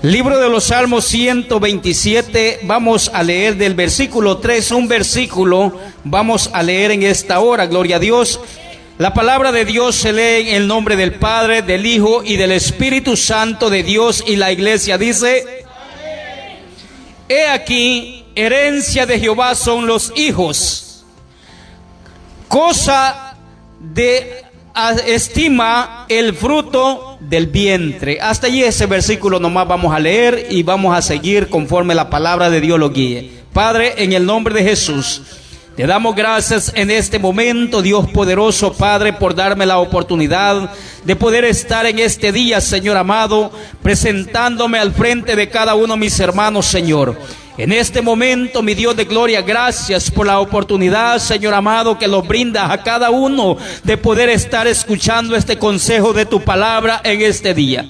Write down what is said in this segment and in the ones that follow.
Libro de los Salmos 127, vamos a leer del versículo 3, un versículo vamos a leer en esta hora, gloria a Dios. La palabra de Dios se lee en el nombre del Padre, del Hijo y del Espíritu Santo de Dios, y la iglesia dice: He aquí, herencia de Jehová son los hijos, cosa de estima el fruto del vientre. Hasta allí ese versículo nomás vamos a leer y vamos a seguir conforme la palabra de Dios lo guíe. Padre, en el nombre de Jesús, te damos gracias en este momento, Dios poderoso, Padre, por darme la oportunidad de poder estar en este día, Señor amado, presentándome al frente de cada uno de mis hermanos, Señor. En este momento, mi Dios de gloria, gracias por la oportunidad, Señor amado, que nos brindas a cada uno de poder estar escuchando este consejo de tu palabra en este día.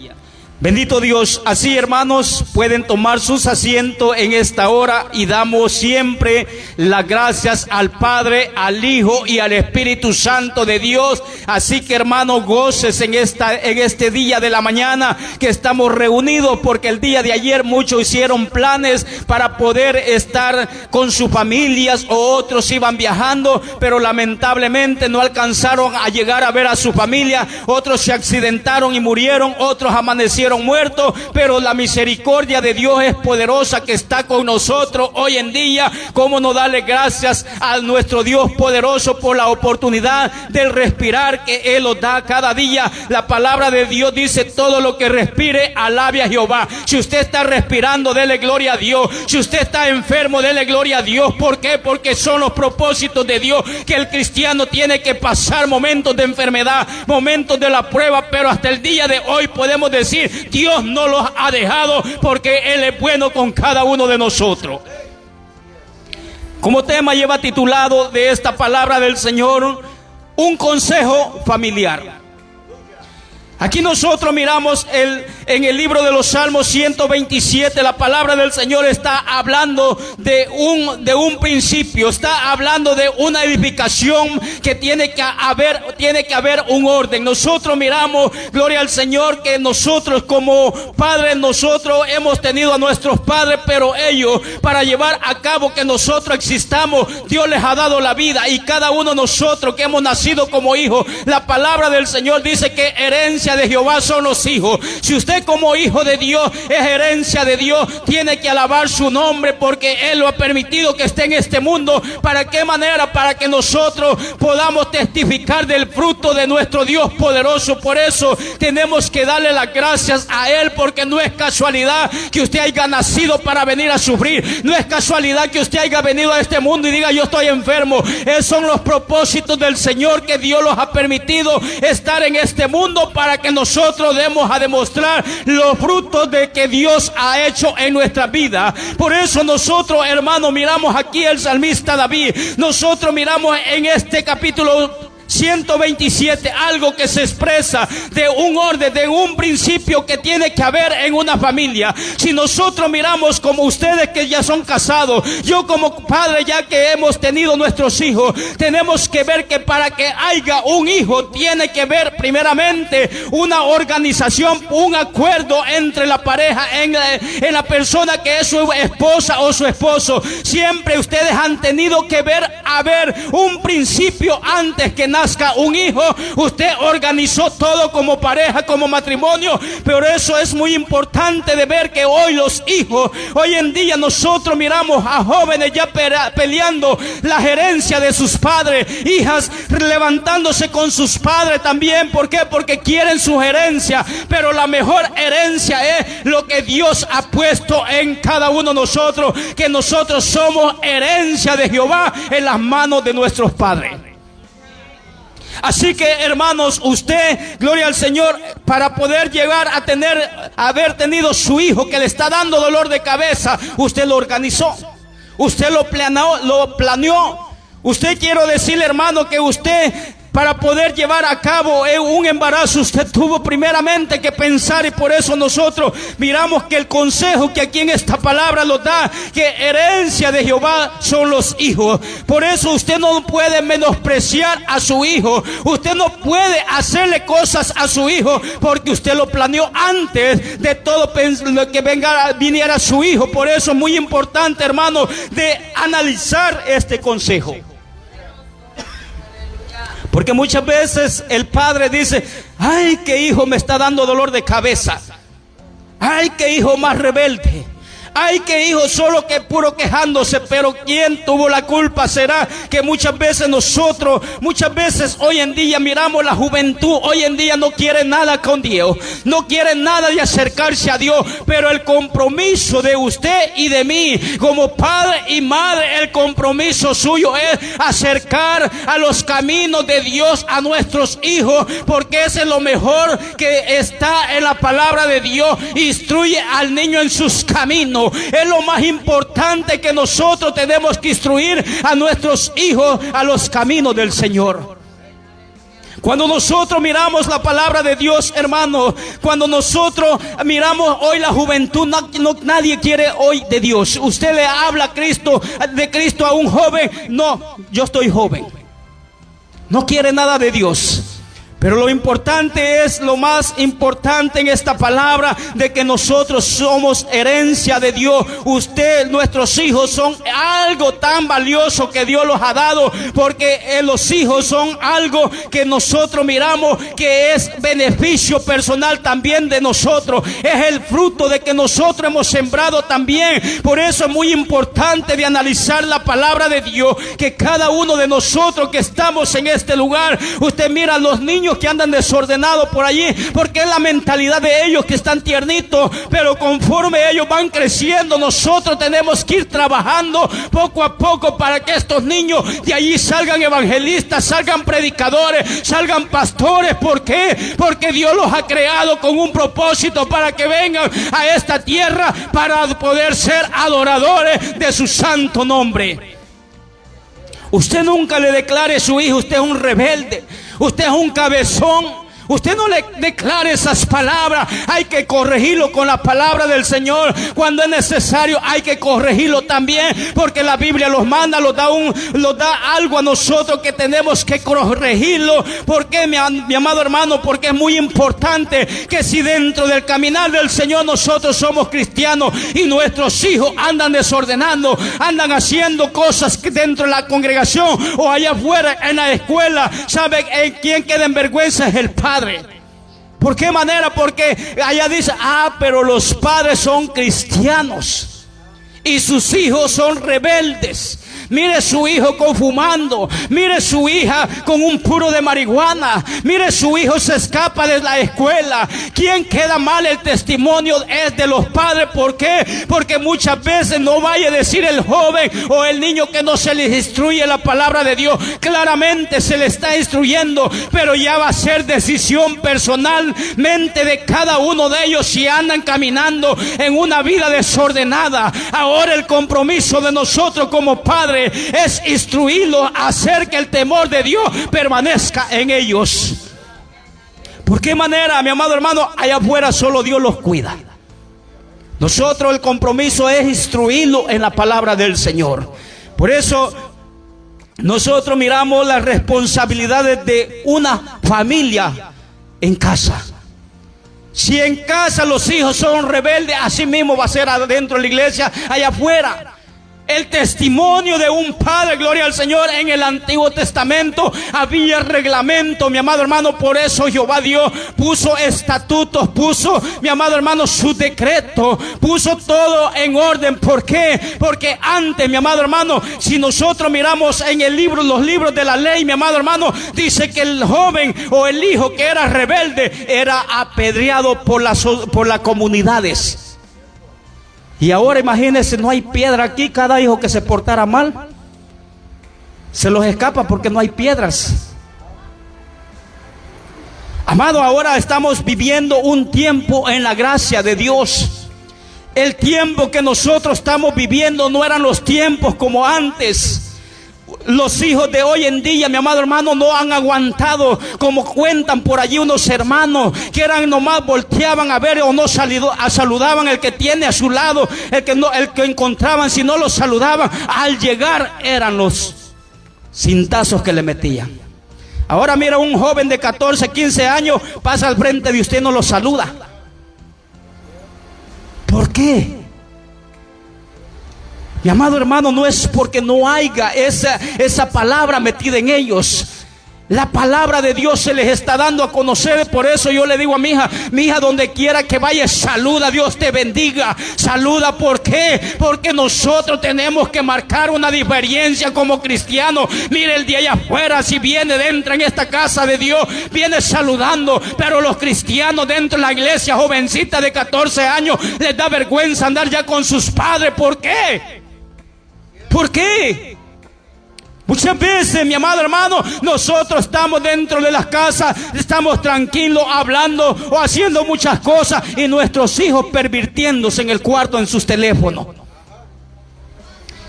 Bendito Dios. Así, hermanos, pueden tomar sus asientos en esta hora y damos siempre las gracias al Padre, al Hijo y al Espíritu Santo de Dios. Así que, hermanos, goces en este día de la mañana que estamos reunidos, porque el día de ayer muchos hicieron planes para poder estar con sus familias, o otros iban viajando, pero lamentablemente no alcanzaron a llegar a ver a su familia. Otros se accidentaron y murieron, otros amanecieron muertos, pero la misericordia de Dios es poderosa, que está con nosotros hoy en día. Cómo no darle gracias a nuestro Dios poderoso por la oportunidad del respirar que Él nos da cada día. La palabra de Dios dice: todo lo que respire, alabe a Jehová. Si usted está respirando, dele gloria a Dios. Si usted está enfermo, dele gloria a Dios. ¿Por qué? Porque son los propósitos de Dios, que el cristiano tiene que pasar momentos de enfermedad, momentos de la prueba, pero hasta el día de hoy podemos decir: Dios no los ha dejado, porque Él es bueno con cada uno de nosotros. Como tema lleva titulado de esta palabra del Señor: un consejo familiar. Aquí nosotros miramos en el libro de los Salmos 127, la palabra del Señor está hablando de un principio, está hablando de una edificación que tiene que haber un orden. Nosotros miramos, gloria al Señor, que nosotros como padres, nosotros hemos tenido a nuestros padres, pero ellos, para llevar a cabo que nosotros existamos, Dios les ha dado la vida, y cada uno de nosotros que hemos nacido como hijos, la palabra del Señor dice que herencia de Jehová son los hijos. Si usted como hijo de Dios es herencia de Dios, tiene que alabar su nombre, porque Él lo ha permitido que esté en este mundo. ¿Para qué manera? Para que nosotros podamos testificar del fruto de nuestro Dios poderoso. Por eso tenemos que darle las gracias a Él, porque no es casualidad que usted haya nacido para venir a sufrir. No es casualidad que usted haya venido a este mundo y diga: yo estoy enfermo. Esos son los propósitos del Señor, que Dios los ha permitido estar en este mundo, para que nosotros demos a demostrar los frutos de que Dios ha hecho en nuestra vida. Por eso nosotros, hermanos, miramos aquí el salmista David. Nosotros miramos en este capítulo 127 algo que se expresa de un orden, de un principio que tiene que haber en una familia. Si nosotros miramos, como ustedes que ya son casados, yo como padre ya que hemos tenido nuestros hijos, tenemos que ver que para que haya un hijo tiene que haber primeramente una organización, un acuerdo entre la pareja, en la persona que es su esposa o su esposo. Siempre ustedes han tenido que haber un principio antes que nazca un hijo. Usted organizó todo como pareja, como matrimonio. Pero eso es muy importante de ver, que hoy los hijos, hoy en día nosotros miramos a jóvenes ya peleando la gerencia de sus padres, hijas levantándose con sus padres también. ¿Por qué? Porque quieren su herencia. Pero la mejor herencia es lo que Dios ha puesto en cada uno de nosotros, que nosotros somos herencia de Jehová en las manos de nuestros padres. Así que, hermanos, usted, gloria al Señor, para poder llegar a haber tenido su hijo que le está dando dolor de cabeza, usted lo organizó, usted lo planeó. Usted, quiero decirle, hermano, que usted para poder llevar a cabo un embarazo, usted tuvo primeramente que pensar, y por eso nosotros miramos que el consejo que aquí en esta palabra lo da, que herencia de Jehová son los hijos. Por eso usted no puede menospreciar a su hijo, usted no puede hacerle cosas a su hijo, porque usted lo planeó antes de todo que viniera su hijo. Por eso es muy importante, hermano, de analizar este consejo. Porque muchas veces el padre dice: ay, qué hijo me está dando dolor de cabeza. Ay, qué hijo más rebelde. Ay, qué hijo solo que puro quejándose. Pero ¿quién tuvo la culpa? Será que muchas veces nosotros, hoy en día miramos la juventud, hoy en día no quiere nada con Dios, no quiere nada de acercarse a Dios. Pero el compromiso de usted y de mí como padre y madre, el compromiso suyo es acercar a los caminos de Dios a nuestros hijos, porque ese es lo mejor que está en la palabra de Dios. Instruye al niño en sus caminos. Es lo más importante, que nosotros tenemos que instruir a nuestros hijos a los caminos del Señor. Cuando nosotros miramos la palabra de Dios, hermano, cuando nosotros miramos hoy la juventud, nadie quiere hoy de Dios. Usted le habla de Cristo a un joven: no, yo estoy joven. No quiere nada de Dios. Pero lo importante es, lo más importante en esta palabra, de que nosotros somos herencia de Dios. Usted, nuestros hijos son algo tan valioso que Dios los ha dado, porque los hijos son algo que nosotros miramos que es beneficio personal también de nosotros. Es el fruto de que nosotros hemos sembrado también. Por eso es muy importante de analizar la palabra de Dios, que cada uno de nosotros que estamos en este lugar, usted mira a los niños que andan desordenados por allí, porque es la mentalidad de ellos que están tiernitos, pero conforme ellos van creciendo, nosotros tenemos que ir trabajando poco a poco para que estos niños de allí salgan evangelistas, salgan predicadores, salgan pastores. ¿Por qué? Porque Dios los ha creado con un propósito, para que vengan a esta tierra para poder ser adoradores de su santo nombre. Usted nunca le declare a su hijo: usted es un rebelde, usted es un cabezón. Usted no le declare esas palabras. Hay que corregirlo con la palabra del Señor. Cuando es necesario hay que corregirlo también, porque la Biblia los manda, los da algo a nosotros que tenemos que corregirlo. ¿Por qué, mi amado hermano? Porque es muy importante que si dentro del caminar del Señor nosotros somos cristianos y nuestros hijos andan desordenando, andan haciendo cosas que dentro de la congregación o allá afuera en la escuela, ¿sabe quién queda en vergüenza? Es el padre. ¿Por qué manera? Porque allá dice: pero los padres son cristianos y sus hijos son rebeldes. Mire su hijo fumando, mire su hija con un puro de marihuana, mire su hijo se escapa de la escuela. ¿Quién queda mal? El testimonio es de los padres. ¿Por qué? Porque muchas veces no vaya a decir el joven o el niño que no se les instruye la palabra de Dios. Claramente se le está instruyendo, pero ya va a ser decisión personalmente de cada uno de ellos si andan caminando en una vida desordenada. Ahora el compromiso de nosotros como padres es instruirlos a hacer que el temor de Dios permanezca en ellos. ¿Por qué manera, mi amado hermano? Allá afuera solo Dios los cuida. Nosotros el compromiso es instruirlos en la palabra del Señor. Por eso nosotros miramos las responsabilidades de una familia en casa. Si en casa los hijos son rebeldes, así mismo va a ser adentro de la iglesia, allá afuera. El testimonio de un padre, gloria al Señor, en el Antiguo Testamento había reglamento, mi amado hermano. Por eso Jehová Dios puso estatutos, puso, mi amado hermano, su decreto, puso todo en orden. ¿Por qué? Porque antes, mi amado hermano, si nosotros miramos en los libros de la ley, mi amado hermano, dice que el joven o el hijo que era rebelde era apedreado por las comunidades. Y ahora imagínense, no hay piedra aquí. Cada hijo que se portara mal se los escapa porque no hay piedras. Amado, ahora estamos viviendo un tiempo en la gracia de Dios. El tiempo que nosotros estamos viviendo no eran los tiempos como antes. Los hijos de hoy en día, mi amado hermano, no han aguantado, como cuentan por allí unos hermanos que eran nomás volteaban a ver o no saludaban el que tiene a su lado, el que encontraban, si no los saludaban, al llegar eran los cintazos que le metían. Ahora mira, un joven de 14, 15 años pasa al frente de usted y no lo saluda. ¿Por qué? Mi amado hermano, no es porque no haya esa palabra metida en ellos. La palabra de Dios se les está dando a conocer. Por eso yo le digo a mi hija, donde quiera que vayas, saluda, Dios te bendiga. Saluda, ¿por qué? Porque nosotros tenemos que marcar una diferencia como cristianos. Mire, el de allá afuera, si viene, entra en esta casa de Dios, viene saludando. Pero los cristianos dentro de la iglesia, jovencita de 14 años, les da vergüenza andar ya con sus padres. ¿Por qué? ¿Por qué? Muchas veces, mi amado hermano, nosotros estamos dentro de las casas, estamos tranquilos hablando o haciendo muchas cosas y nuestros hijos pervirtiéndose en el cuarto en sus teléfonos.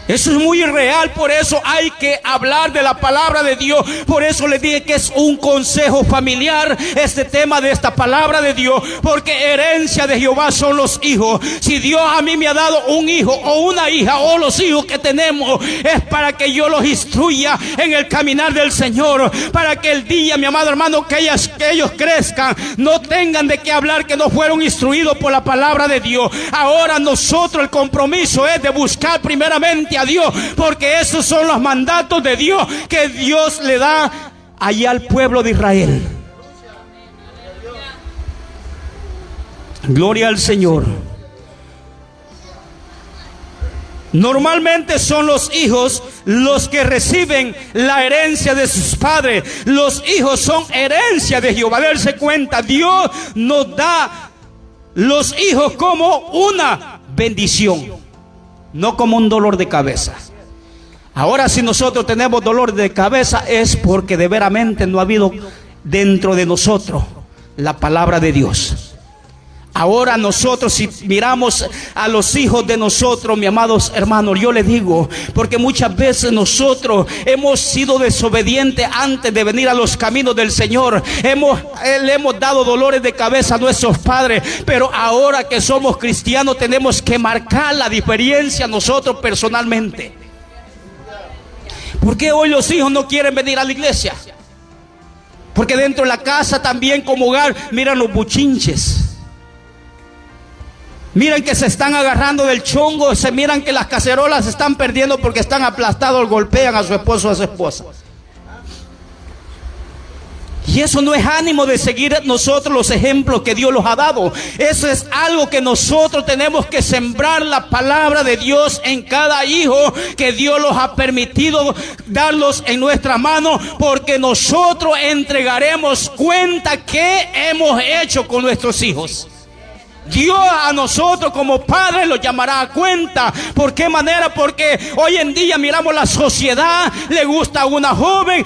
Eso es muy real, por eso hay que hablar de la palabra de Dios. Por eso les dije que es un consejo familiar este tema de esta palabra de Dios, porque herencia de Jehová son los hijos. Si Dios a mí me ha dado un hijo o una hija, o los hijos que tenemos, es para que yo los instruya en el caminar del Señor, para que el día, mi amado hermano, que ellos crezcan, no tengan de qué hablar que no fueron instruidos por la palabra de Dios. Ahora nosotros el compromiso es de buscar primeramente a Dios, porque esos son los mandatos de Dios que Dios le da allá al pueblo de Israel. Gloria al Señor. Normalmente son los hijos los que reciben la herencia de sus padres. Los hijos son herencia de Jehová. Darse cuenta, Dios nos da los hijos como una bendición, no como un dolor de cabeza. Ahora, si nosotros tenemos dolor de cabeza, es porque de veramente no ha habido dentro de nosotros la palabra de Dios. Ahora nosotros, si miramos a los hijos de nosotros, mis amados hermanos, yo les digo, porque muchas veces nosotros hemos sido desobedientes antes de venir a los caminos del Señor. Le hemos dado dolores de cabeza a nuestros padres, pero ahora que somos cristianos tenemos que marcar la diferencia nosotros personalmente. ¿Por qué hoy los hijos no quieren venir a la iglesia? Porque dentro de la casa también como hogar, miran los buchinches. Miren que se están agarrando del chongo, se miran que las cacerolas se están perdiendo porque están aplastados, golpean a su esposo o a su esposa. Y eso no es ánimo de seguir nosotros los ejemplos que Dios los ha dado. Eso es algo que nosotros tenemos que sembrar, la palabra de Dios en cada hijo que Dios los ha permitido darlos en nuestra mano, porque nosotros entregaremos cuenta que hemos hecho con nuestros hijos. Dios a nosotros como padres los llamará a cuenta. ¿Por qué manera? Porque hoy en día miramos la sociedad, le gusta a una joven,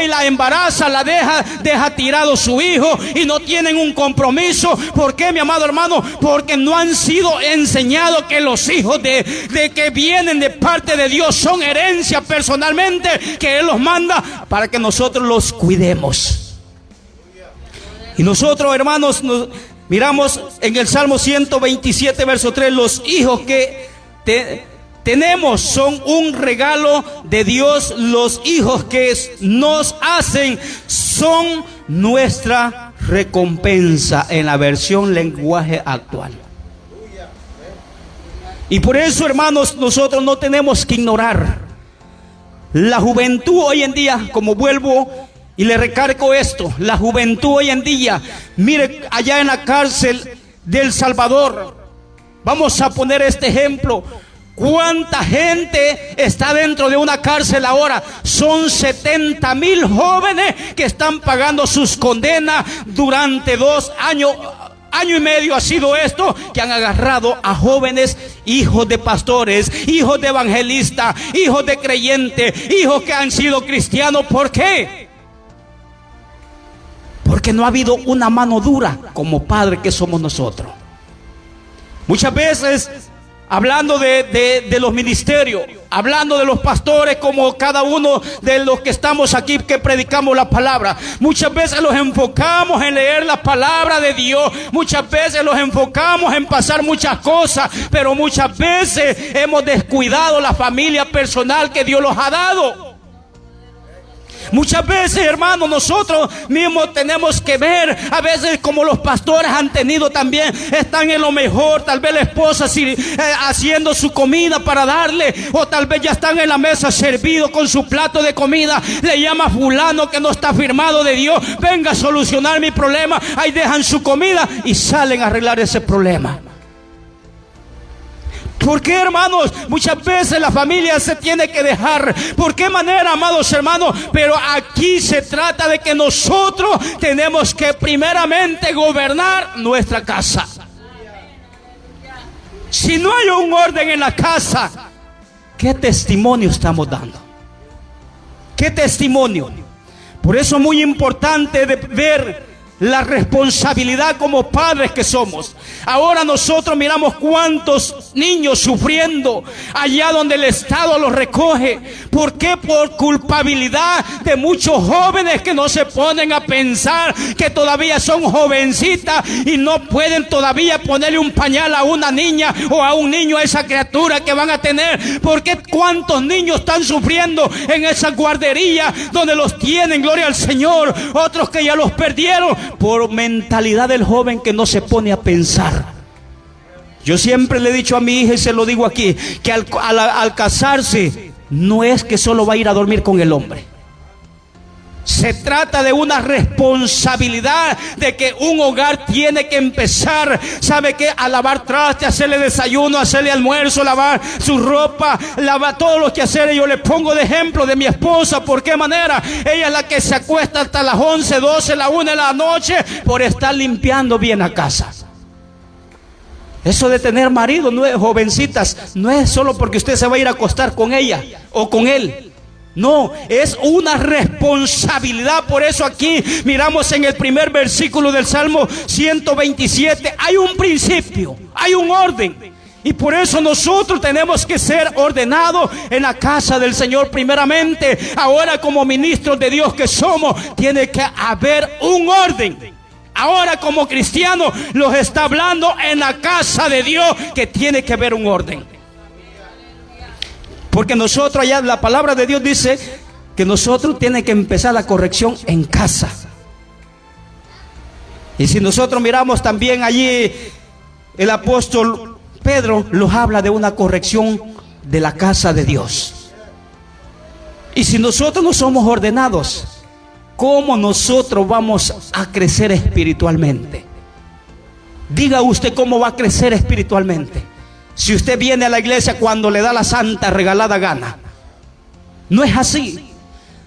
la embaraza, la deja tirado su hijo y no tienen un compromiso. ¿Por qué, mi amado hermano? Porque no han sido enseñados que los hijos de que vienen de parte de Dios son herencia personalmente, que Él los manda para que nosotros los cuidemos. Y nosotros, hermanos, miramos en el Salmo 127, verso 3, los hijos que tenemos son un regalo de Dios. Los hijos que nos hacen son nuestra recompensa, en la versión lenguaje actual. Y por eso, hermanos, nosotros no tenemos que ignorar la juventud hoy en día, como vuelvo y le recargo esto, la juventud hoy en día. Mire, allá en la cárcel de El Salvador, vamos a poner este ejemplo. ¿Cuánta gente está dentro de una cárcel ahora? Son 70,000 jóvenes que están pagando sus condenas durante 2 años. Año y medio ha sido esto, que han agarrado a jóvenes, hijos de pastores, hijos de evangelistas, hijos de creyentes, hijos que han sido cristianos. ¿Por qué? Porque no ha habido una mano dura como padre que somos nosotros. Muchas veces hablando de los ministerios, hablando de los pastores, como cada uno de los que estamos aquí que predicamos la palabra. Muchas veces los enfocamos en leer la palabra de Dios, muchas veces los enfocamos en pasar muchas cosas, pero muchas veces hemos descuidado la familia personal que Dios los ha dado. Muchas veces, hermanos, nosotros mismos tenemos que ver, a veces como los pastores han tenido también, están en lo mejor, tal vez la esposa haciendo su comida para darle, o tal vez ya están en la mesa servido con su plato de comida, le llama a fulano que no está firmado de Dios, venga a solucionar mi problema, ahí dejan su comida y salen a arreglar ese problema. ¿Por qué, hermanos? Muchas veces la familia se tiene que dejar. ¿Por qué manera, amados hermanos? Pero aquí se trata de que nosotros tenemos que primeramente gobernar nuestra casa. Si no hay un orden en la casa, ¿qué testimonio estamos dando? ¿Qué testimonio? Por eso es muy importante de ver la responsabilidad como padres que somos. Ahora nosotros miramos cuántos niños sufriendo allá donde el Estado los recoge. ¿Por qué? Por culpabilidad de muchos jóvenes que no se ponen a pensar que todavía son jovencitas y no pueden todavía ponerle un pañal a una niña o a un niño, a esa criatura que van a tener. ¿Por qué cuántos niños están sufriendo en esa guardería donde los tienen? Gloria al Señor. Otros que ya los perdieron por mentalidad del joven que no se pone a pensar. Yo siempre le he dicho a mi hija y se lo digo aquí, que al casarse no es que solo va a ir a dormir con el hombre. Se trata de una responsabilidad, de que un hogar tiene que empezar, ¿sabe qué? A lavar traste, hacerle desayuno, hacerle almuerzo, lavar su ropa, lavar todos los quehaceres. Yo le pongo de ejemplo de mi esposa. ¿Por qué manera? Ella es la que se acuesta hasta las 11, 12, la 1 de la noche por estar limpiando bien la casa. Eso de tener marido, no es, jovencitas, no es solo porque usted se va a ir a acostar con ella o con él. No, es una responsabilidad. Por eso aquí miramos en el primer versículo del Salmo 127. Hay un principio, hay un orden. Y por eso nosotros tenemos que ser ordenados en la casa del Señor primeramente. Ahora, como ministros de Dios que somos, tiene que haber un orden. Ahora, como cristianos, los está hablando en la casa de Dios, que tiene que haber un orden. Porque nosotros allá, la palabra de Dios dice que nosotros tiene que empezar la corrección en casa. Y si nosotros miramos también allí, el apóstol Pedro nos habla de una corrección de la casa de Dios. Y si nosotros no somos ordenados, ¿cómo nosotros vamos a crecer espiritualmente? Diga usted cómo va a crecer espiritualmente. Si usted viene a la iglesia cuando le da la santa regalada gana, no es así.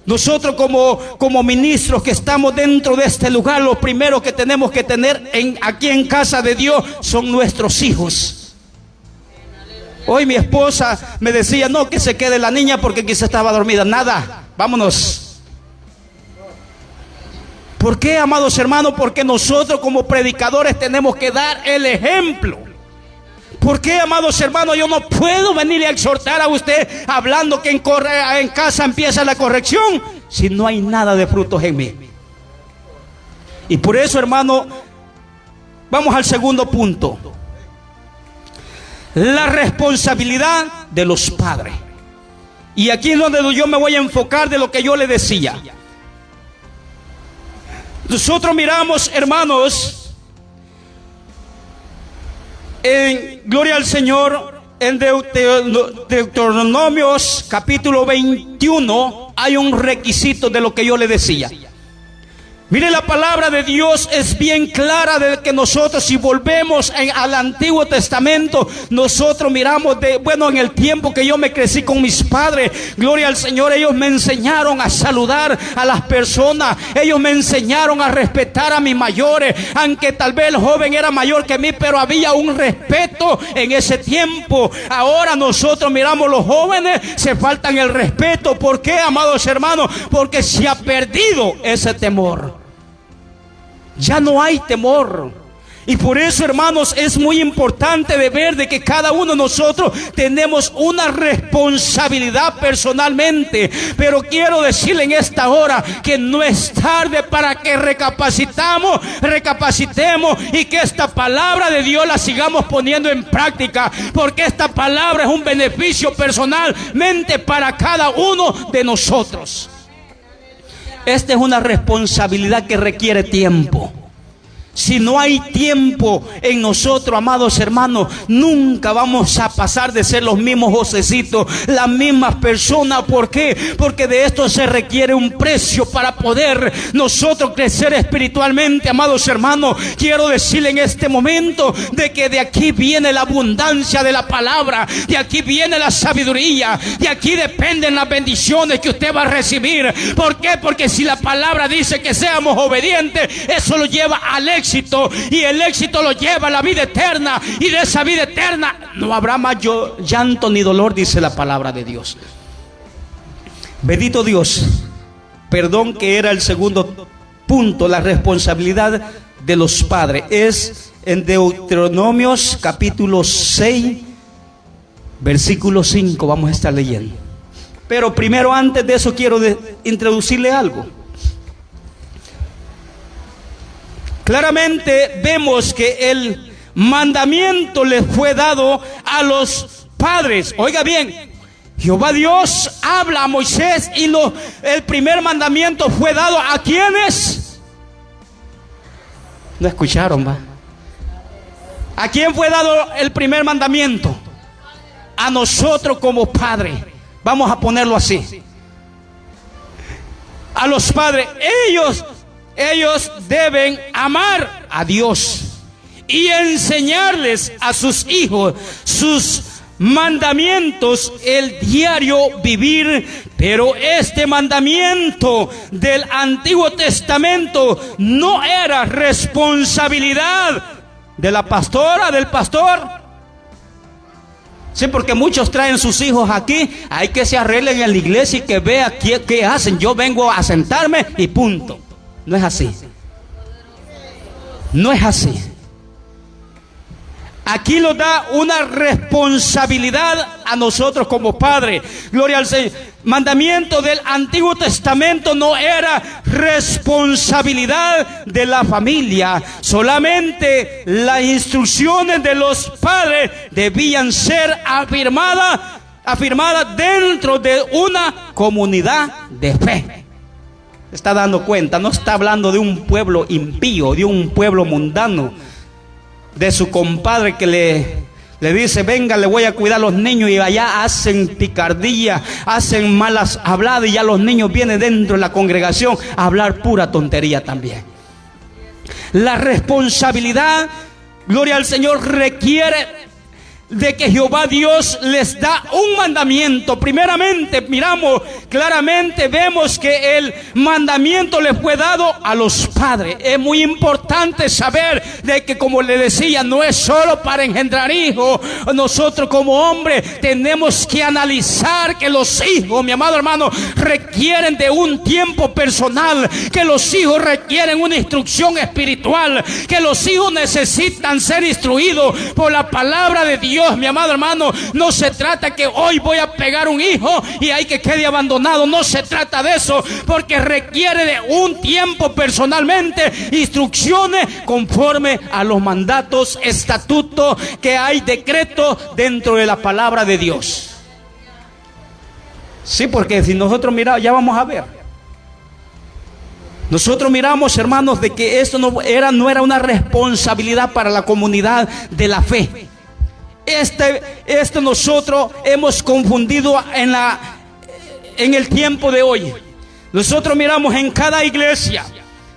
Nosotros como ministros que estamos dentro de este lugar, lo primero que tenemos que tener aquí en casa de Dios son nuestros hijos. Hoy mi esposa me decía, no, que se quede la niña porque quizá estaba dormida. Nada, vámonos. ¿Por qué, amados hermanos? Porque nosotros como predicadores tenemos que dar el ejemplo. ¿Por qué, amados hermanos? Yo no puedo venirle a exhortar a usted hablando que en casa empieza la corrección si no hay nada de frutos en mí. Y por eso, hermano, vamos al segundo punto. La responsabilidad de los padres. Y aquí es donde yo me voy a enfocar de lo que yo le decía. Nosotros miramos, hermanos, en gloria al Señor, en Deuteronomios capítulo 21 hay un requisito de lo que yo le decía. Mire, la palabra de Dios es bien clara de que nosotros, si volvemos al Antiguo Testamento, nosotros miramos en el tiempo que yo me crecí con mis padres, gloria al Señor, ellos me enseñaron a saludar a las personas, ellos me enseñaron a respetar a mis mayores, aunque tal vez el joven era mayor que mí, pero había un respeto en ese tiempo. Ahora nosotros miramos los jóvenes, se faltan el respeto. ¿Por qué, amados hermanos? Porque se ha perdido ese temor. Ya no hay temor. Y por eso, hermanos, es muy importante de ver de que cada uno de nosotros tenemos una responsabilidad personalmente. Pero quiero decirle en esta hora que no es tarde para que recapacitemos y que esta palabra de Dios la sigamos poniendo en práctica, porque esta palabra es un beneficio personalmente para cada uno de nosotros. Esta es una responsabilidad que requiere tiempo. Si no hay tiempo en nosotros, amados hermanos, nunca vamos a pasar de ser los mismos Josecitos, las mismas personas. ¿Por qué? Porque de esto se requiere un precio para poder nosotros crecer espiritualmente, amados hermanos. Quiero decirle en este momento de que de aquí viene la abundancia de la palabra, de aquí viene la sabiduría, de aquí dependen las bendiciones que usted va a recibir. ¿Por qué? Porque si la palabra dice que seamos obedientes, eso lo lleva al éxito. Y el éxito lo lleva a la vida eterna. Y de esa vida eterna no habrá más llanto ni dolor, dice la palabra de Dios. Bendito Dios. Perdón, que era el segundo punto, la responsabilidad de los padres. Es en Deuteronomios capítulo 6, versículo 5. Vamos a estar leyendo. Pero primero, antes de eso, quiero introducirle algo. Claramente vemos que el mandamiento le fue dado a los padres. Oiga bien, Jehová Dios habla a Moisés y el primer mandamiento fue dado ¿a quiénes? No escucharon, ¿va? ¿A quién fue dado el primer mandamiento? A nosotros como padres. Vamos a ponerlo así. A los padres. Ellos deben amar a Dios y enseñarles a sus hijos sus mandamientos, el diario vivir. Pero este mandamiento del Antiguo Testamento no era responsabilidad de la pastora, del pastor. Sí, porque muchos traen sus hijos aquí, hay que se arreglen en la iglesia y que vea qué hacen. Yo vengo a sentarme y punto. No es así. No es así. Aquí nos da una responsabilidad a nosotros como padres. Gloria al Señor. Mandamiento del Antiguo Testamento no era responsabilidad de la familia. Solamente las instrucciones de los padres debían ser afirmadas dentro de una comunidad de fe. Está dando cuenta, no está hablando de un pueblo impío, de un pueblo mundano, de su compadre que le dice: venga, le voy a cuidar a los niños, y allá hacen picardía, hacen malas habladas, y ya los niños vienen dentro de la congregación a hablar pura tontería también. La responsabilidad, gloria al Señor, requiere de que Jehová Dios les da un mandamiento. Primeramente, miramos claramente, vemos que el mandamiento le fue dado a los padres. Es muy importante saber de que, como le decía, no es solo para engendrar hijos. Nosotros como hombres tenemos que analizar que los hijos, mi amado hermano, requieren de un tiempo personal, que los hijos requieren una instrucción espiritual, que los hijos necesitan ser instruidos por la palabra de Dios. Mi amado hermano, no se trata que hoy voy a pegar un hijo y hay que quede abandonado. No se trata de eso, porque requiere de un tiempo personalmente, instrucciones conforme a los mandatos, estatutos que hay, decretos dentro de la palabra de Dios. Sí, porque si nosotros miramos, ya vamos a ver. Nosotros miramos, hermanos, de que esto no era una responsabilidad para la comunidad de la fe. Nosotros hemos confundido en el tiempo de hoy. Nosotros miramos en cada iglesia.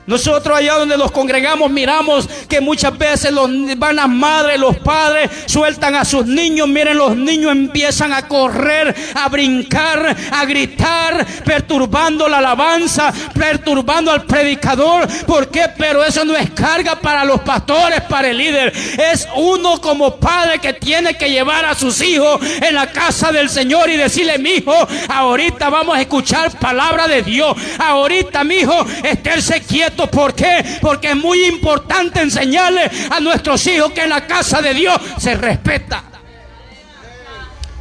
Nosotros allá donde nos congregamos miramos que muchas veces van las madres, los padres sueltan a sus niños. Miren, los niños empiezan a correr, a brincar, a gritar, perturbando la alabanza, perturbando al predicador. ¿Por qué? Pero eso no es carga para los pastores, para el líder. Es uno como padre que tiene que llevar a sus hijos en la casa del Señor y decirle: mi hijo, ahorita vamos a escuchar palabra de Dios. Ahorita, mi hijo, esténse quieto esto. ¿Por qué? Porque es muy importante enseñarle a nuestros hijos que en la casa de Dios se respeta.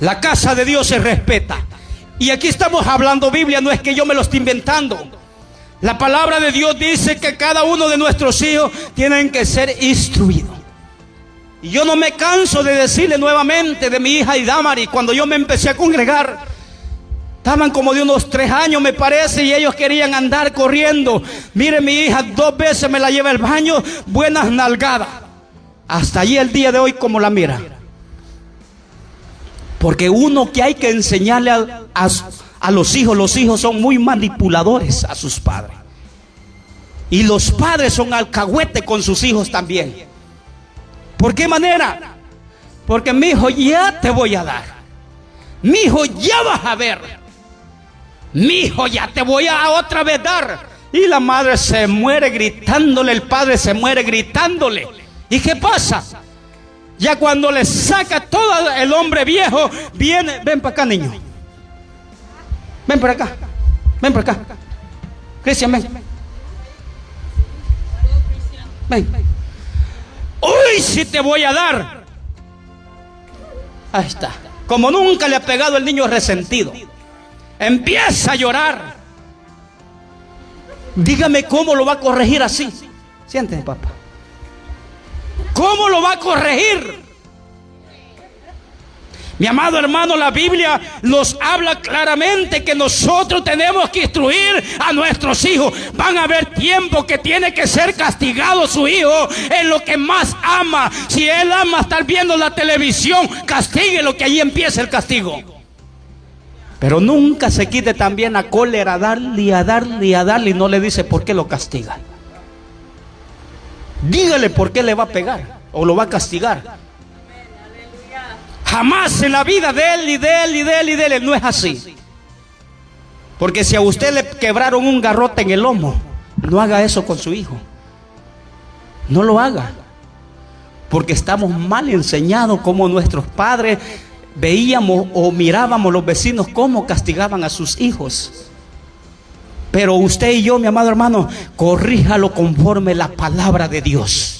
La casa de Dios se respeta. Y aquí estamos hablando Biblia, no es que yo me lo esté inventando. La palabra de Dios dice que cada uno de nuestros hijos tienen que ser instruidos. Y yo no me canso de decirle nuevamente de mi hija Idamari. Cuando yo me empecé a congregar, estaban como de unos 3 años me parece, y ellos querían andar corriendo. Mire, mi hija 2 veces me la lleva al baño, buenas nalgadas. Hasta allí el día de hoy como la mira. Porque uno que hay que enseñarle a los hijos son muy manipuladores a sus padres. Y los padres son alcahuete con sus hijos también. ¿Por qué manera? Porque mi hijo ya te voy a dar. Mi hijo ya vas a ver. Mi hijo ya te voy a otra vez dar. Y la madre se muere gritándole, el padre se muere gritándole. ¿Y qué pasa? Ya cuando le saca todo el hombre viejo, viene, ven para acá, niño. Ven para acá. Ven para acá. Cristian, ven. Ven. Uy, si te voy a dar. Ahí está. Como nunca le ha pegado el niño resentido, empieza a llorar. Dígame cómo lo va a corregir así. Siéntese, papá. ¿Cómo lo va a corregir? Mi amado hermano, la Biblia nos habla claramente que nosotros tenemos que instruir a nuestros hijos. Van a haber tiempos que tiene que ser castigado su hijo en lo que más ama. Si él ama estar viendo la televisión, castíguelo, que ahí empieza el castigo. Pero nunca se quite también a cólera, darle y a darle y a darle, y no le dice por qué lo castiga. Dígale por qué le va a pegar o lo va a castigar. Jamás en la vida de él y de él y de él y de él. No es así. Porque si a usted le quebraron un garrote en el lomo, no haga eso con su hijo. No lo haga. Porque estamos mal enseñados, como nuestros padres veíamos o mirábamos los vecinos cómo castigaban a sus hijos. Pero usted y yo, mi amado hermano, corríjalo conforme la palabra de Dios.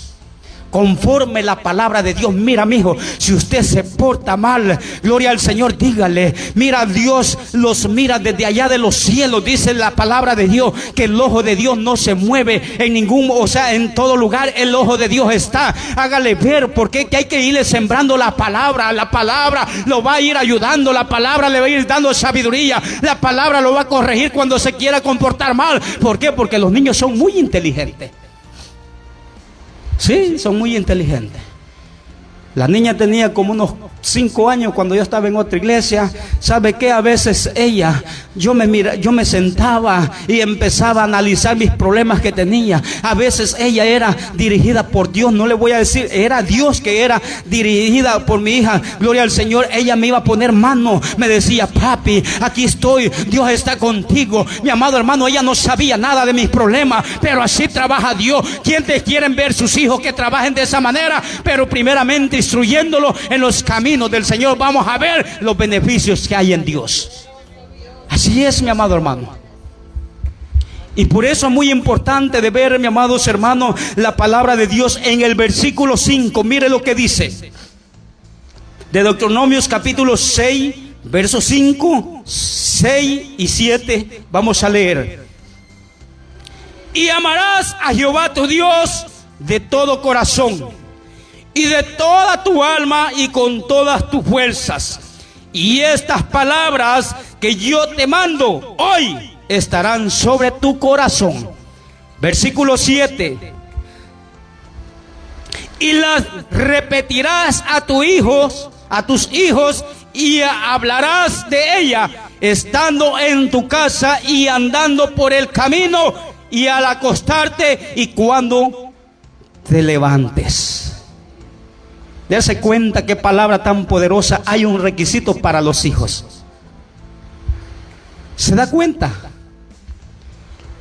Conforme la palabra de Dios. Mira, mijo, si usted se porta mal, gloria al Señor, dígale, mira, Dios los mira desde allá de los cielos. Dice la palabra de Dios que el ojo de Dios no se mueve en ningún, o sea, en todo lugar el ojo de Dios está. Hágale ver, porque hay que irle sembrando la palabra. La palabra lo va a ir ayudando, la palabra le va a ir dando sabiduría, la palabra lo va a corregir cuando se quiera comportar mal. ¿Por qué? Porque los niños son muy inteligentes. Sí, son muy inteligentes. La niña tenía como unos 5 años cuando yo estaba en otra iglesia. ¿Sabe qué? A veces ella, yo me sentaba y empezaba a analizar mis problemas que tenía. A veces ella era dirigida por Dios. No le voy a decir, era Dios que era dirigida por mi hija. Gloria al Señor. Ella me iba a poner mano. Me decía, papi, aquí estoy. Dios está contigo. Mi amado hermano, ella no sabía nada de mis problemas, pero así trabaja Dios. ¿Quiénes quieren ver sus hijos que trabajen de esa manera? Pero primeramente instruyéndolo en los caminos del Señor, vamos a ver los beneficios que hay en Dios. Así es, mi amado hermano. Y por eso es muy importante de ver, mi amados hermanos, la palabra de Dios en el versículo 5. Mire lo que dice. De Deuteronomios capítulo 6, versos 5, 6 y 7. Vamos a leer. Y amarás a Jehová tu Dios de todo corazón y de toda tu alma y con todas tus fuerzas. Y estas palabras que yo te mando hoy estarán sobre tu corazón. Versículo 7. Y las repetirás a tus hijos, y hablarás de ella estando en tu casa y andando por el camino y al acostarte y cuando te levantes. Darse cuenta qué palabra tan poderosa. Hay un requisito para los hijos. ¿Se da cuenta?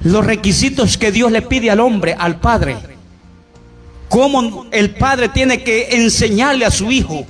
Los requisitos que Dios le pide al hombre, al padre. Cómo el padre tiene que enseñarle a su hijo.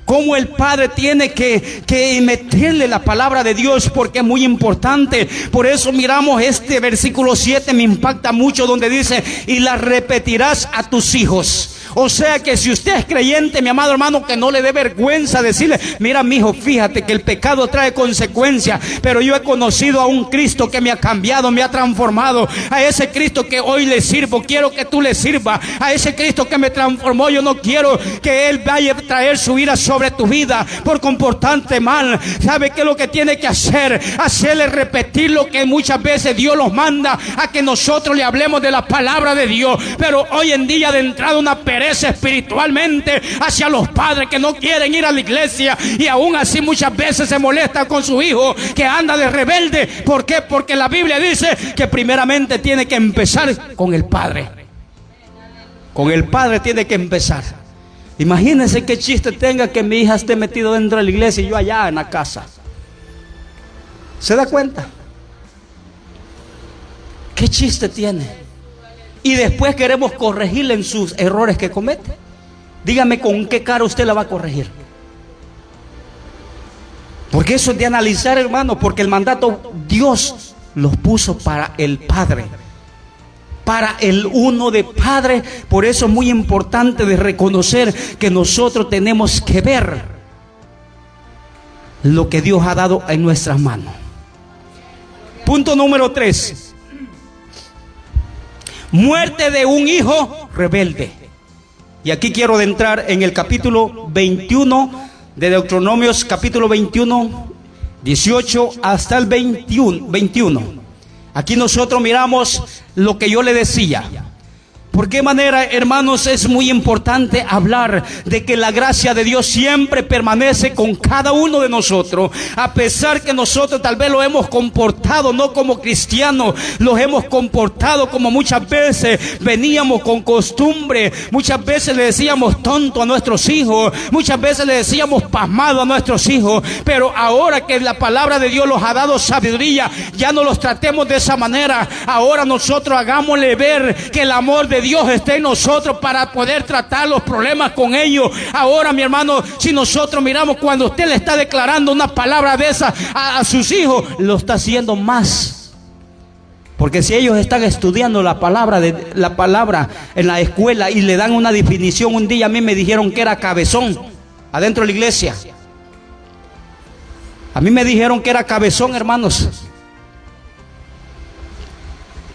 Cómo el padre tiene que meterle la palabra de Dios, porque es muy importante. Por eso miramos este versículo 7, me impacta mucho, donde dice: y la repetirás a tus hijos. O sea que si usted es creyente, mi amado hermano, que no le dé vergüenza decirle: mira, mi hijo, fíjate que el pecado trae consecuencias, pero yo he conocido a un Cristo que me ha cambiado, me ha transformado. A ese Cristo que hoy le sirvo, quiero que tú le sirvas. A ese Cristo que me transformó, yo no quiero que Él vaya a traer su ira sobre tu vida por comportarte mal. ¿Sabe qué es lo que tiene que hacer? Hacerle repetir lo que muchas veces Dios los manda, a que nosotros le hablemos de la palabra de Dios. Pero hoy en día, de entrada, una pereza espiritualmente hacia los padres que no quieren ir a la iglesia, y aún así muchas veces se molesta con su hijo que anda de rebelde. ¿Por qué? Porque la Biblia dice que primeramente tiene que empezar con el padre. Con el padre tiene que empezar. Imagínense qué chiste tenga que mi hija esté metida dentro de la iglesia y yo allá en la casa. ¿Se da cuenta? ¿Qué chiste tiene? Y después queremos corregirle en sus errores que comete. Dígame, ¿con qué cara usted la va a corregir? Porque eso es de analizar, hermano. Porque el mandato Dios los puso para el Padre, para el uno de Padre. Por eso es muy importante de reconocer que nosotros tenemos que ver lo que Dios ha dado en nuestras manos. Punto número 3. Muerte de un hijo rebelde. Y aquí quiero entrar en el capítulo 21 de Deuteronomios, capítulo 21, 18 hasta el 21. Aquí nosotros miramos lo que yo le decía. ¿Por qué manera, hermanos, es muy importante hablar de que la gracia de Dios siempre permanece con cada uno de nosotros? A pesar que nosotros tal vez lo hemos comportado no como cristianos, los hemos comportado como muchas veces veníamos con costumbre. Muchas veces le decíamos tonto a nuestros hijos, muchas veces le decíamos pasmado a nuestros hijos. Pero ahora que la palabra de Dios los ha dado sabiduría, ya no los tratemos de esa manera. Ahora nosotros hagámosle ver que el amor de Dios está en nosotros para poder tratar los problemas con ellos. Ahora, mi hermano, si nosotros miramos cuando usted le está declarando una palabra de esa a sus hijos, lo está haciendo más. Porque si ellos están estudiando la palabra en la escuela y le dan una definición, un día a mí me dijeron que era cabezón adentro de la iglesia. A mí me dijeron que era cabezón, hermanos,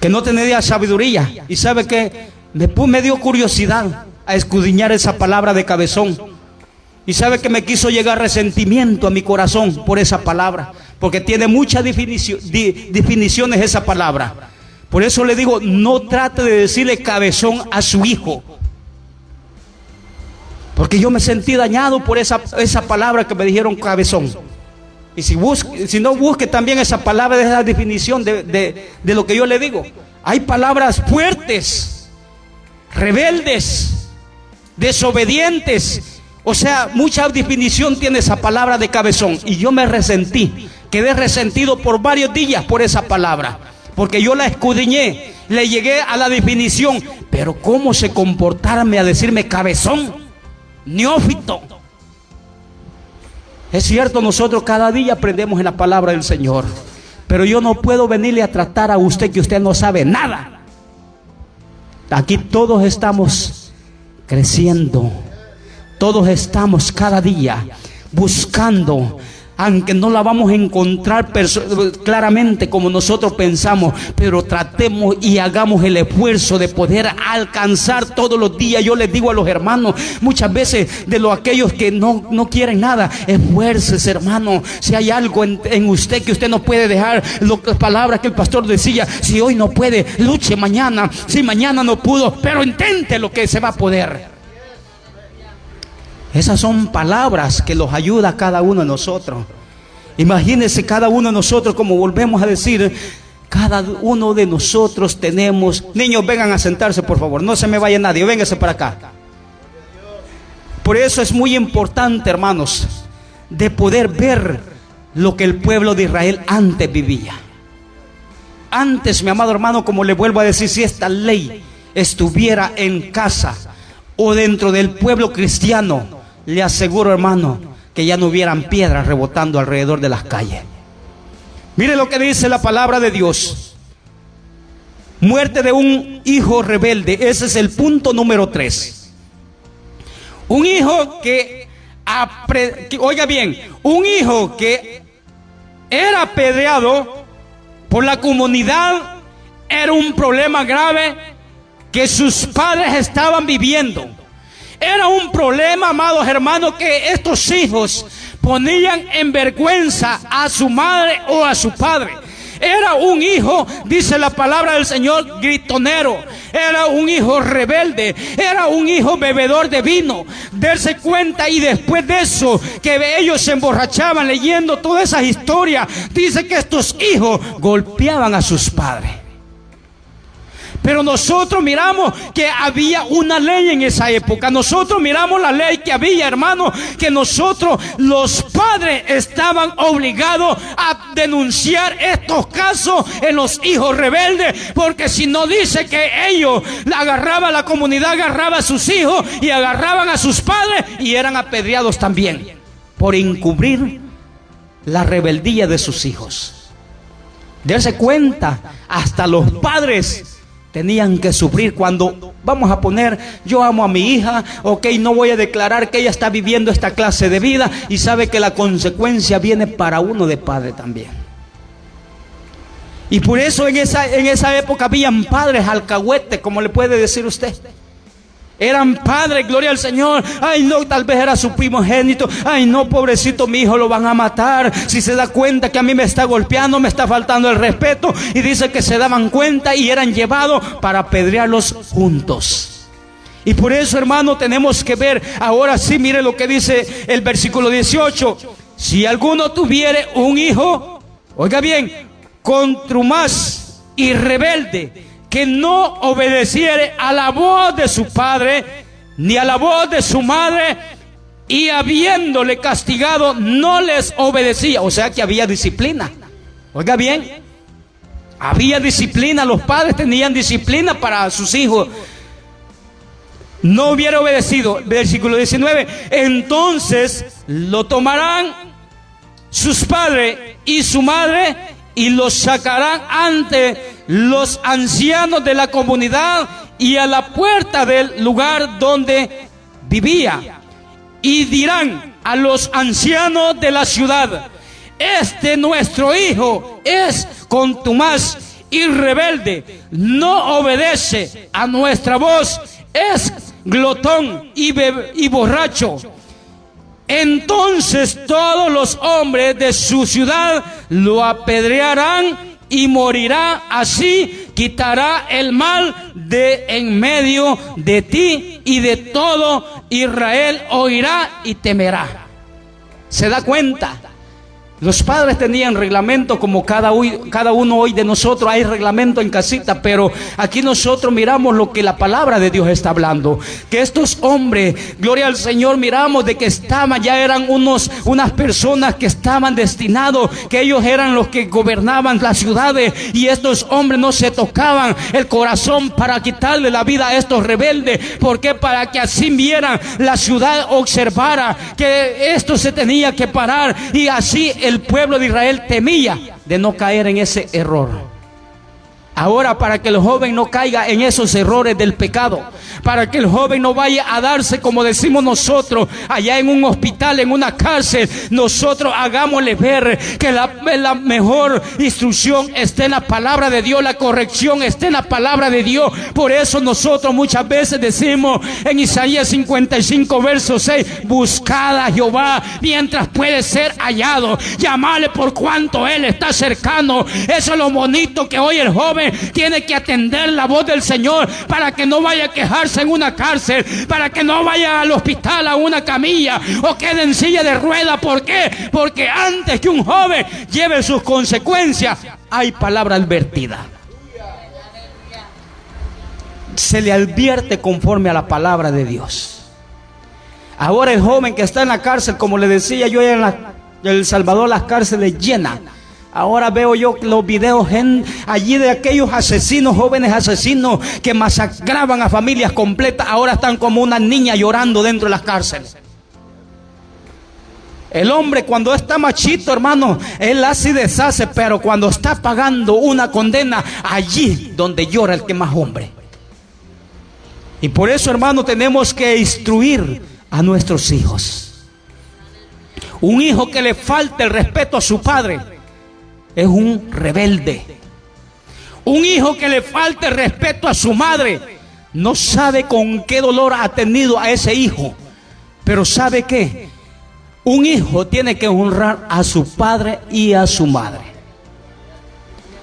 que no tenía sabiduría. Y sabe que me dio curiosidad a escudriñar esa palabra de cabezón. Y sabe que me quiso llegar resentimiento a mi corazón por esa palabra, porque tiene muchas definiciones esa palabra. Por eso le digo, no trate de decirle cabezón a su hijo, porque yo me sentí dañado por esa palabra que me dijeron cabezón. Y si no, busque también esa palabra, de esa definición de lo que yo le digo. Hay palabras fuertes, rebeldes, desobedientes. O sea, mucha definición tiene esa palabra de cabezón. Y yo me resentí, quedé resentido por varios días por esa palabra, porque yo la escudriñé, le llegué a la definición. Pero cómo se comportarme a decirme cabezón, neófito. Es cierto, nosotros cada día aprendemos en la palabra del Señor, pero yo no puedo venirle a tratar a usted que usted no sabe nada. Aquí todos estamos creciendo, todos estamos cada día buscando, aunque no la vamos a encontrar claramente como nosotros pensamos, pero tratemos y hagamos el esfuerzo de poder alcanzar todos los días. Yo les digo a los hermanos, muchas veces de aquellos que no quieren nada, esfuércese, hermano. Si hay algo en usted que usted no puede dejar, las palabras que el pastor decía, si hoy no puede, luche mañana. Si mañana no pudo, pero intente lo que se va a poder. Esas son palabras que los ayuda a cada uno de nosotros. Imagínense cada uno de nosotros, como volvemos a decir, cada uno de nosotros tenemos... Niños, vengan a sentarse, por favor, no se me vaya nadie, vénganse para acá. Por eso es muy importante, hermanos, de poder ver lo que el pueblo de Israel antes vivía. Antes, mi amado hermano, como le vuelvo a decir, si esta ley estuviera en casa o dentro del pueblo cristiano, le aseguro, hermano, que ya no hubieran piedras rebotando alrededor de las calles. Mire lo que dice la palabra de Dios. Muerte de un hijo rebelde. Ese es el punto número 3. Un hijo oiga bien, un hijo que era apedreado por la comunidad era un problema grave que sus padres estaban viviendo. Era un problema, amados hermanos, que estos hijos ponían en vergüenza a su madre o a su padre. Era un hijo, dice la palabra del Señor, gritonero. Era un hijo rebelde. Era un hijo bebedor de vino. Darse cuenta, y después de eso, que ellos se emborrachaban leyendo todas esas historias, dice que estos hijos golpeaban a sus padres. Pero nosotros miramos que había una ley en esa época. Nosotros miramos la ley que había, hermano, que nosotros, los padres, estaban obligados a denunciar estos casos en los hijos rebeldes, porque si no, dice que ellos la comunidad agarraba a sus hijos y agarraban a sus padres y eran apedreados también por encubrir la rebeldía de sus hijos. Darse cuenta, hasta los padres tenían que sufrir cuando, vamos a poner, yo amo a mi hija, ok, no voy a declarar que ella está viviendo esta clase de vida, y sabe que la consecuencia viene para uno de padre también. Y por eso en esa época habían padres alcahuetes, como le puede decir usted. Eran padres, gloria al Señor. Ay, no, tal vez era su primogénito. Ay, no, pobrecito, mi hijo lo van a matar. Si se da cuenta que a mí me está golpeando, me está faltando el respeto. Y dice que se daban cuenta y eran llevados para apedrearlos juntos. Y por eso, hermano, tenemos que ver. Ahora sí, mire lo que dice el versículo 18. Si alguno tuviere un hijo, oiga bien, contumaz y rebelde, que no obedeciere a la voz de su padre, ni a la voz de su madre, y habiéndole castigado, no les obedecía. O sea que había disciplina. Oiga bien, había disciplina. Los padres tenían disciplina para sus hijos. No hubiera obedecido. Versículo 19. Entonces lo tomarán sus padres y su madre, y los sacarán ante los ancianos de la comunidad y a la puerta del lugar donde vivía, y dirán a los ancianos de la ciudad: este nuestro hijo es contumaz y rebelde, no obedece a nuestra voz, es glotón y borracho. Entonces todos los hombres de su ciudad lo apedrearán y morirá. Así quitará el mal de en medio de ti, y de todo Israel oirá y temerá. ¿Se da cuenta? Los padres tenían reglamento, como cada uno hoy de nosotros hay reglamento en casita, pero aquí nosotros miramos lo que la palabra de Dios está hablando. Que estos hombres, gloria al Señor, miramos de que ya eran unas personas que estaban destinados, que ellos eran los que gobernaban las ciudades, y estos hombres no se tocaban el corazón para quitarle la vida a estos rebeldes. ¿Por qué? Para que así vieran la ciudad, observara que esto se tenía que parar, y así el pueblo de Israel temía de no caer en ese error. Ahora, para que el joven no caiga en esos errores del pecado, para que el joven no vaya a darse, como decimos nosotros, allá en un hospital, en una cárcel, nosotros hagámosle ver que la mejor instrucción está en la palabra de Dios, la corrección está en la palabra de Dios. Por eso nosotros muchas veces decimos en Isaías 55 verso 6: buscad a Jehová mientras puede ser hallado, llamadle por cuanto Él está cercano. Eso es lo bonito, que hoy el joven tiene que atender la voz del Señor, para que no vaya a quejarse en una cárcel, para que no vaya al hospital a una camilla o quede en silla de ruedas. ¿Por qué? Porque antes que un joven lleve sus consecuencias, hay palabra advertida. Se le advierte conforme a la palabra de Dios. Ahora el joven que está en la cárcel, como le decía yo, en El Salvador las cárceles llenas. Ahora veo yo los videos allí de aquellos asesinos, jóvenes asesinos que masacraban a familias completas. Ahora están como una niña llorando dentro de las cárceles. El hombre cuando está machito, hermano, él hace y deshace, pero cuando está pagando una condena, allí donde llora el que más hombre. Y por eso, hermano, tenemos que instruir a nuestros hijos. Un hijo que le falta el respeto a su padre es un rebelde. Un hijo que le falta el respeto a su madre no sabe con qué dolor ha tenido a ese hijo. Pero ¿sabe qué? Un hijo tiene que honrar a su padre y a su madre.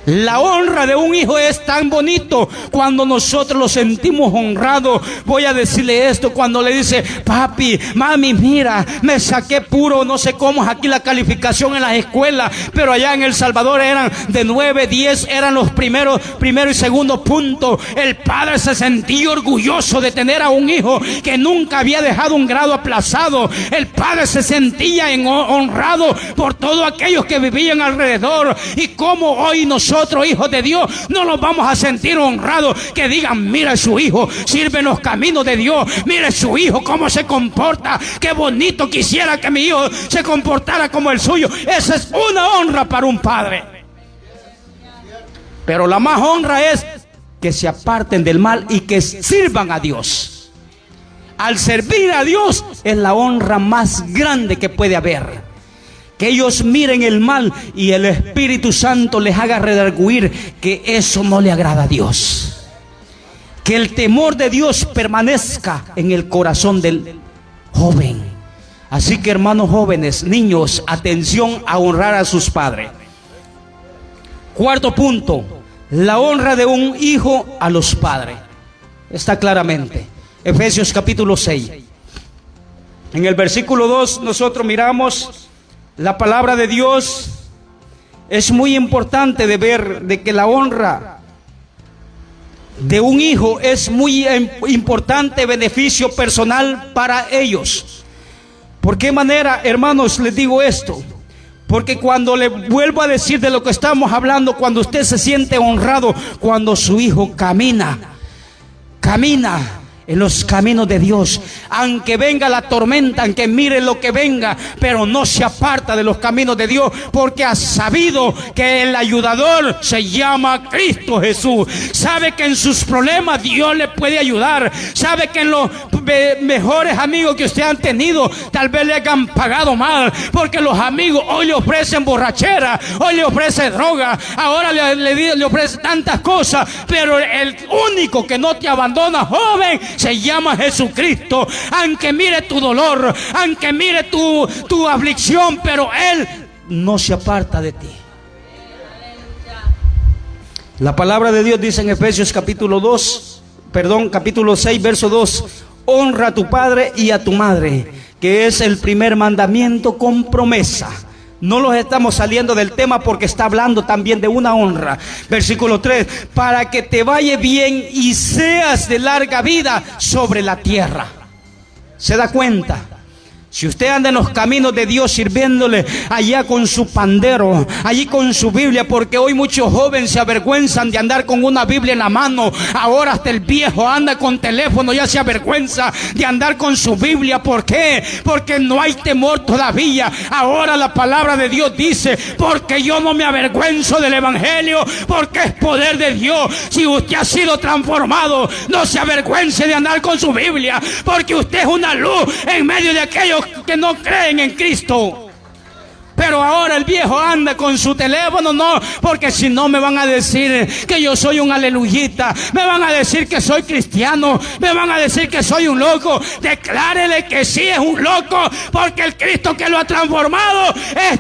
La honra de un hijo es tan bonito cuando nosotros lo sentimos honrado. Voy a decirle esto cuando le dice: papi, mami, mira, me saqué puro, no sé cómo es aquí la calificación en las escuelas, pero allá en El Salvador eran de 9, 10, eran los primero y segundo punto. El padre se sentía orgulloso de tener a un hijo que nunca había dejado un grado aplazado. El padre se sentía honrado por todos aquellos que vivían alrededor. Y como hoy nosotros, hijos de Dios, no nos vamos a sentir honrados que digan: mira, su hijo sirve en los caminos de Dios, mire su hijo cómo se comporta, qué bonito, quisiera que mi hijo se comportara como el suyo. Esa es una honra para un padre. Pero la más honra es que se aparten del mal y que sirvan a Dios. Al servir a Dios es la honra más grande que puede haber. Que ellos miren el mal y el Espíritu Santo les haga redarguir que eso no le agrada a Dios. Que el temor de Dios permanezca en el corazón del joven. Así que, hermanos jóvenes, niños, atención a honrar a sus padres. Cuarto punto, la honra de un hijo a los padres. Está claramente. Efesios capítulo 6. En el versículo 2 nosotros miramos la palabra de Dios. Es muy importante de ver de que la honra de un hijo es muy importante beneficio personal para ellos. ¿Por qué manera, hermanos, les digo esto? Porque cuando le vuelvo a decir de lo que estamos hablando, cuando usted se siente honrado, cuando su hijo camina en los caminos de Dios, aunque venga la tormenta, aunque mire lo que venga, pero no se aparta de los caminos de Dios, porque ha sabido que el ayudador se llama Cristo Jesús. Sabe que en sus problemas Dios le puede ayudar. Sabe que en los mejores amigos que usted han tenido, tal vez le hayan pagado mal, porque los amigos hoy le ofrecen borrachera, hoy le ofrecen droga, ahora le ofrecen tantas cosas, pero el único que no te abandona, joven, se llama Jesucristo. Aunque mire tu dolor, aunque mire tu aflicción, pero Él no se aparta de ti. La palabra de Dios dice en Efesios capítulo 6, verso 2: honra a tu padre y a tu madre, que es el primer mandamiento con promesa. No los estamos saliendo del tema porque está hablando también de una honra. Versículo 3: para que te vaya bien y seas de larga vida sobre la tierra. ¿Se da cuenta? Si usted anda en los caminos de Dios sirviéndole allá con su pandero, allí con su Biblia, porque hoy muchos jóvenes se avergüenzan de andar con una Biblia en la mano. Ahora hasta el viejo anda con teléfono, ya se avergüenza de andar con su Biblia. ¿Por qué? Porque no hay temor todavía. Ahora la palabra de Dios dice: porque yo no me avergüenzo del evangelio, porque es poder de Dios. Si usted ha sido transformado, no se avergüence de andar con su Biblia, porque usted es una luz en medio de aquellos que no creen en Cristo. Pero ahora el viejo anda con su teléfono. No, porque si no me van a decir que yo soy un aleluyita, me van a decir que soy cristiano, me van a decir que soy un loco. Declárele que sí es un loco, porque el Cristo que lo ha transformado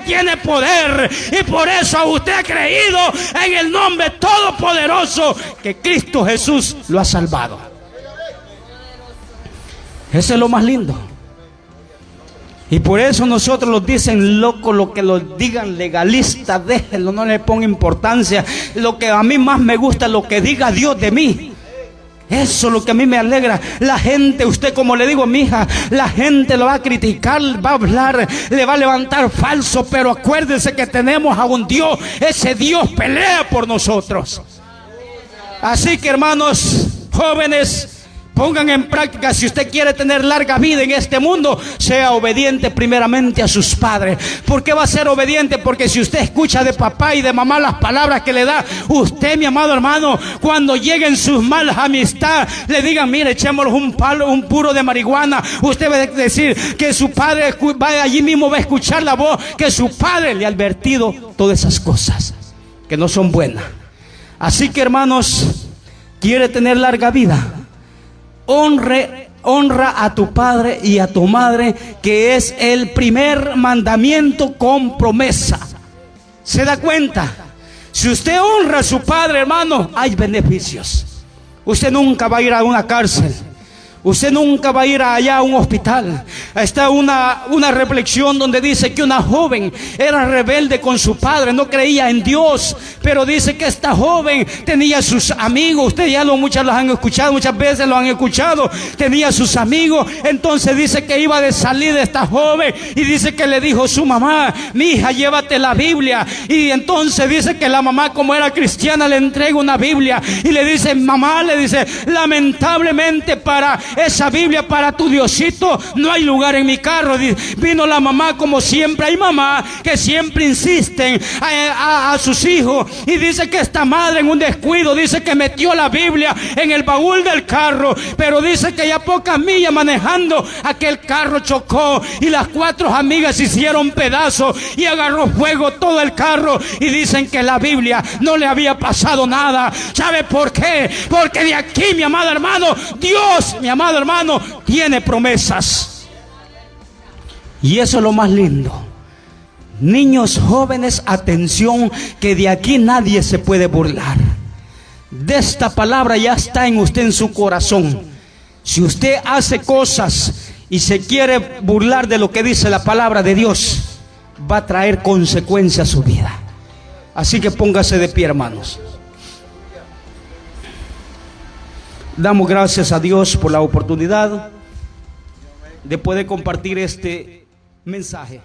tiene poder, y por eso usted ha creído en el nombre todopoderoso que Cristo Jesús lo ha salvado. Eso es lo más lindo. Y por eso nosotros los dicen locos, lo que los digan legalistas, déjenlo, no le pongan importancia. Lo que a mí más me gusta, lo que diga Dios de mí. Eso es lo que a mí me alegra. La gente, usted, como le digo a mi hija, la gente lo va a criticar, va a hablar, le va a levantar falso, pero acuérdense que tenemos a un Dios. Ese Dios pelea por nosotros. Así que, hermanos jóvenes, Pongan en práctica, si usted quiere tener larga vida en este mundo, sea obediente primeramente a sus padres. ¿Por qué va a ser obediente? Porque si usted escucha de papá y de mamá las palabras que le da, usted, mi amado hermano, cuando lleguen sus malas amistades, le digan, mire, echémosle un puro de marihuana, usted va a decir que su padre va allí mismo, va a escuchar la voz que su padre le ha advertido todas esas cosas que no son buenas. Así que, hermanos, quiere tener larga vida, honra a tu padre y a tu madre, que es el primer mandamiento con promesa. ¿Se da cuenta? Si usted honra a su padre, hermano, hay beneficios. Usted nunca va a ir a una cárcel. Usted nunca va a ir allá a un hospital. Está una reflexión donde dice que una joven era rebelde con su padre, no creía en Dios, pero dice que esta joven tenía sus amigos. Ustedes ya muchas los han escuchado, muchas veces lo han escuchado. Tenía sus amigos. Entonces dice que iba de salida esta joven y dice que le dijo su mamá, mi hija, llévate la Biblia. Y entonces dice que la mamá, como era cristiana, le entrega una Biblia y le dice, mamá, le dice, lamentablemente para esa Biblia, para tu Diosito, no hay lugar en mi carro. Vino la mamá, como siempre hay mamás que siempre insisten a sus hijos, y dice que esta madre en un descuido, dice que metió la Biblia en el baúl del carro, pero dice que ya pocas millas manejando, aquel carro chocó y las 4 amigas se hicieron pedazos y agarró fuego todo el carro, y dicen que la Biblia no le había pasado nada. ¿Sabe por qué? Porque de aquí, mi amado hermano, Dios, mi amado hermano, tiene promesas. Y eso es lo más lindo. Niños, jóvenes, atención, que de aquí nadie se puede burlar. De esta palabra ya está en usted, en su corazón. Si usted hace cosas y se quiere burlar de lo que dice la palabra de Dios, va a traer consecuencias a su vida. Así que póngase de pie, hermanos. Damos gracias a Dios por la oportunidad de poder compartir este mensaje.